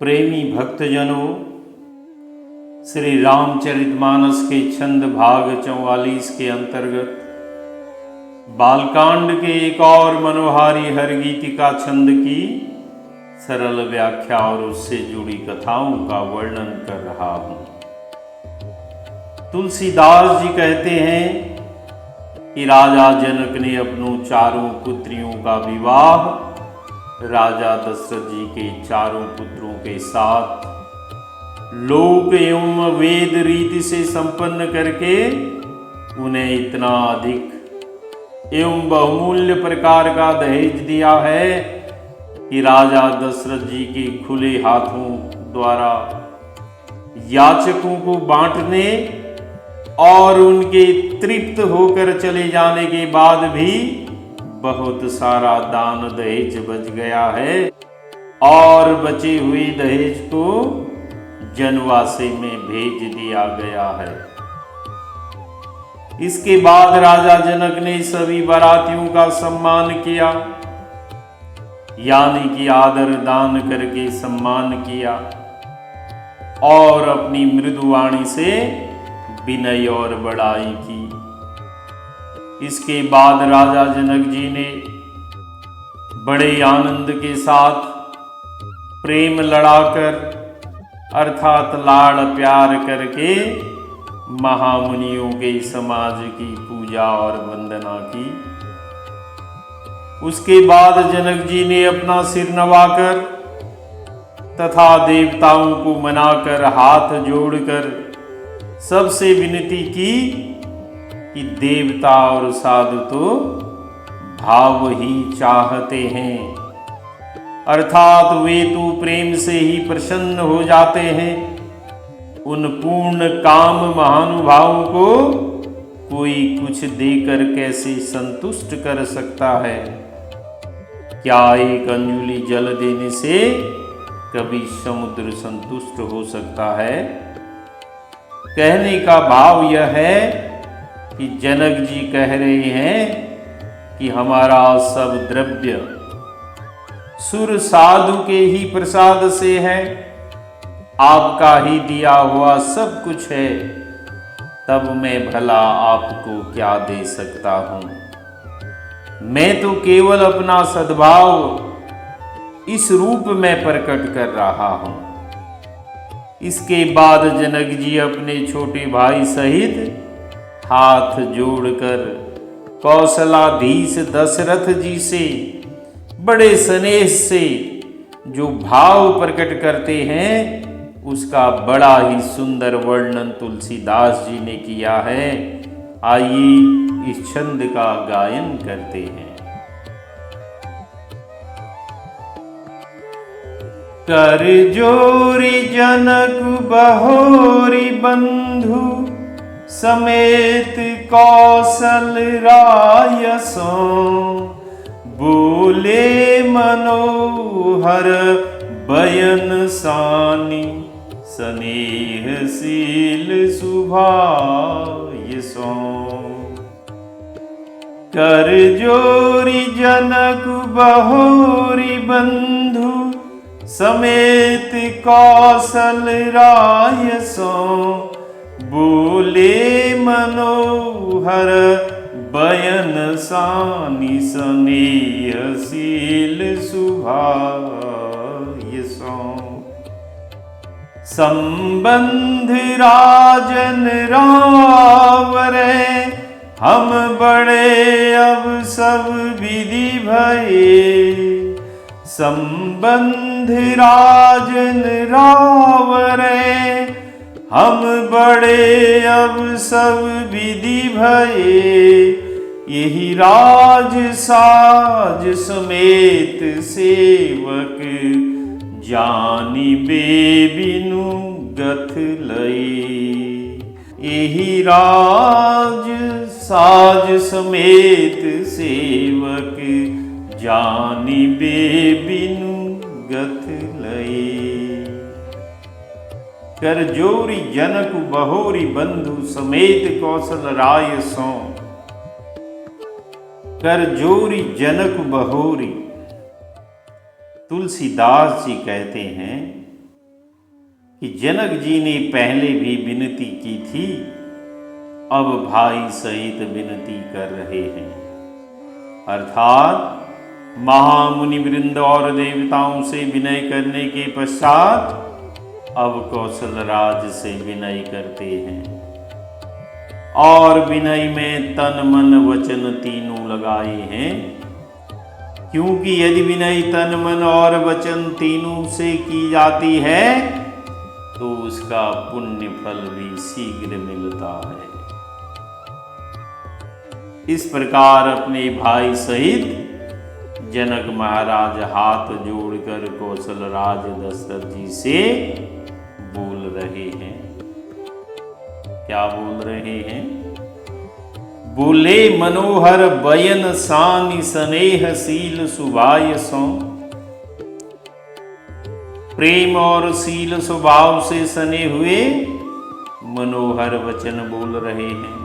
प्रेमी भक्तजनों, श्री रामचरितमानस के छंद भाग 44 के अंतर्गत बालकांड के एक और मनोहारी हरगीतिका छंद की सरल व्याख्या और उससे जुड़ी कथाओं का वर्णन कर रहा हूं। तुलसीदास जी कहते हैं कि राजा जनक ने अपनों चारों पुत्रियों का विवाह राजा दशरथ जी के चारों पुत्रों के साथ लोक एवं वेद रीति से संपन्न करके उन्हें इतना अधिक एवं बहुमूल्य प्रकार का दहेज दिया है कि राजा दशरथ जी के खुले हाथों द्वारा याचकों को बांटने और उनके तृप्त होकर चले जाने के बाद भी बहुत सारा दान दहेज बच गया है और बचे हुए दहेज को जनवासे में भेज दिया गया है। इसके बाद राजा जनक ने सभी बारातियों का सम्मान किया, यानी कि आदर दान करके सम्मान किया और अपनी मृदुवाणी से विनय और बड़ाई की। इसके बाद राजा जनक जी ने बड़े आनंद के साथ प्रेम लड़ाकर अर्थात लाड़ प्यार करके महामुनियों के समाज की पूजा और वंदना की। उसके बाद जनक जी ने अपना सिर नवाकर तथा देवताओं को मनाकर हाथ जोड़कर सबसे विनती की कि देवता और साधु तो भाव ही चाहते हैं, अर्थात वे तो प्रेम से ही प्रसन्न हो जाते हैं। उन पूर्ण काम महानुभावों को कोई कुछ देकर कैसे संतुष्ट कर सकता है? क्या एक अंजुलि जल देने से कभी समुद्र संतुष्ट हो सकता है? कहने का भाव यह है कि जनक जी कह रहे हैं कि हमारा सब द्रव्य सुर साधु के ही प्रसाद से है, आपका ही दिया हुआ सब कुछ है, तब मैं भला आपको क्या दे सकता हूं। मैं तो केवल अपना सद्भाव इस रूप में प्रकट कर रहा हूं। इसके बाद जनक जी अपने छोटे भाई सहित हाथ जोड़कर कौशलाधीश दशरथ जी से बड़े स्नेह से जो भाव प्रकट करते हैं उसका बड़ा ही सुंदर वर्णन तुलसीदास जी ने किया है। आइए इस छंद का गायन करते हैं। कर जोरी जनक बहोरी बंधु समेत कौशल राय सो बोले मनोहर बयन सानी स्नेहशील सुभाय सो। कर जोरी जनक बहोरी बंधु समेत कौशल राय सो बोले मनोहर बयन सानी स्नेहशील सुभाय सो। संबंध राजन रावरे हम बड़े अब सब विधि भये। संबंध राजन रावरे हम बड़े अब सब विधि भये। यही राज साज समेत सेवक जानी बेबिनु गथ लई। यही राज साज समेत सेवक जानी बेबिनु गथ लई। कर जोरी जनक बहोरी बंधु समेत कौशल राय सो। कर जोरी जनक बहोरी तुलसीदास जी कहते हैं कि जनक जी ने पहले भी विनती की थी, अब भाई सहित विनती कर रहे हैं। अर्थात महामुनि वृंद और देवताओं से विनय करने के पश्चात अब कौशल राज से विनय करते हैं और विनय में तन मन वचन तीनों लगाए हैं, क्योंकि यदि विनय तन मन और वचन तीनों से की जाती है तो उसका पुण्य फल भी शीघ्र मिलता है। इस प्रकार अपने भाई सहित जनक महाराज हाथ जोड़कर कौशल राज दशरथ जी से बोल रहे हैं। क्या बोल रहे हैं? बोले मनोहर बयन सानि स्नेह शील सुभाय सौ। प्रेम और शील स्वभाव से सने हुए मनोहर वचन बोल रहे हैं।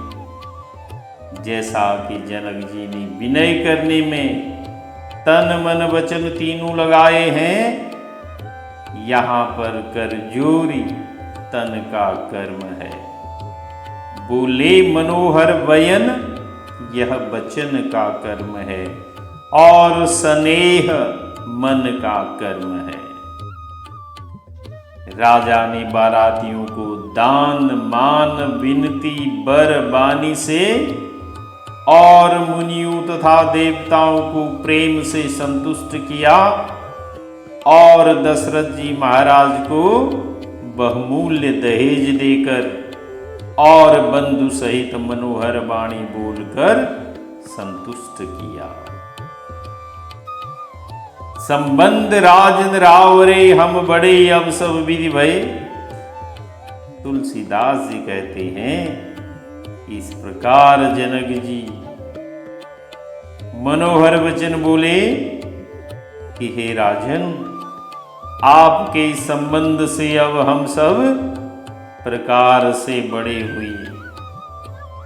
जैसा कि जनक जी ने विनय करने में तन मन वचन तीनों लगाए हैं, यहाँ पर करजोरी तन का कर्म है। बोले मनोहर बयन, यह वचन का कर्म है, और स्नेह मन का कर्म है। राजा ने बारातियों को दान मान विनती बर बानी से और मुनियों तथा देवताओं को प्रेम से संतुष्ट किया और दशरथ जी महाराज को बहुमूल्य दहेज देकर और बंधु सहित मनोहर वाणी बोलकर संतुष्ट किया। संबंध राजन रावरे हम बड़े अब सब विधि भये। तुलसीदास जी कहते हैं, इस प्रकार जनक जी मनोहर वचन बोले कि हे राजन, आपके संबंध से अब हम सब प्रकार से बड़े हुए।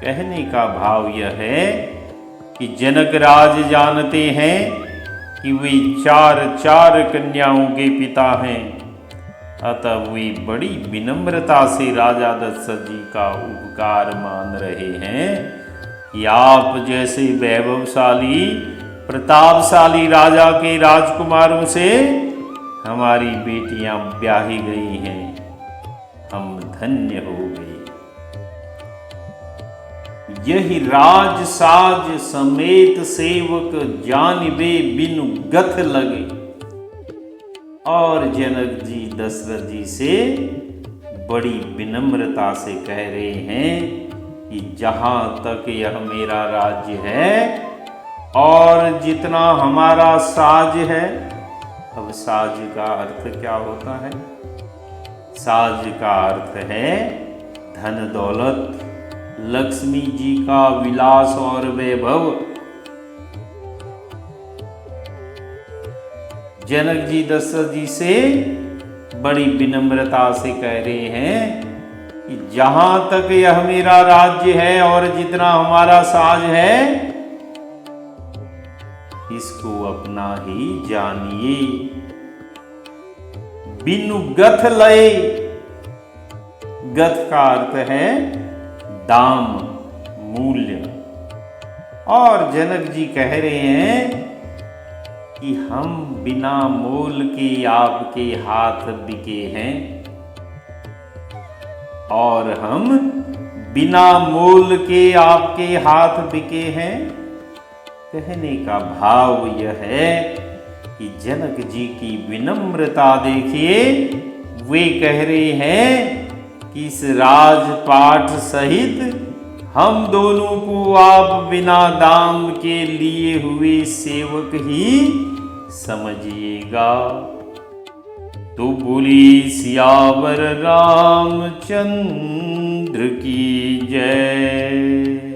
कहने का भाव यह है कि जनक राज जानते हैं कि वे चार कन्याओं के पिता हैं, अतः वे बड़ी विनम्रता से राजा दशरथ जी का उपकार मान रहे हैं कि आप जैसे वैभवशाली प्रतापशाली raja के राजकुमारों से हमारी बेटियां ब्याही गई हैं, हम धन्य हो गए। यही राज साज समेत सेवक जानिबे बिनु गथ लगे। और जनक जी दशरथ जी से बड़ी विनम्रता से कह रहे हैं कि जहाँ तक यह मेरा राज्य है और जितना हमारा साज है। अब साज का अर्थ क्या होता है? साज का अर्थ है धन दौलत, लक्ष्मी जी का विलास और वैभव। जनक जी दशरथ जी से बड़ी विनम्रता से कह रहे हैं कि जहां तक यह मेरा राज्य है और जितना हमारा साज है, इसको अपना ही जानिए। बिनु गथ लय, गथ का अर्थ है दाम, मूल्य। और जनक जी कह रहे हैं कि हम बिना मोल के आपके हाथ बिके हैं और हम बिना मोल के आपके हाथ बिके हैं। कहने का भाव यह है कि जनक जी की विनम्रता देखिए। वे कह रहे हैं कि इस राजपाट सहित हम दोनों को आप बिना दाम के लिए हुए सेवक ही समझिएगा। तो बोली सियावर रामचंद्र की जय।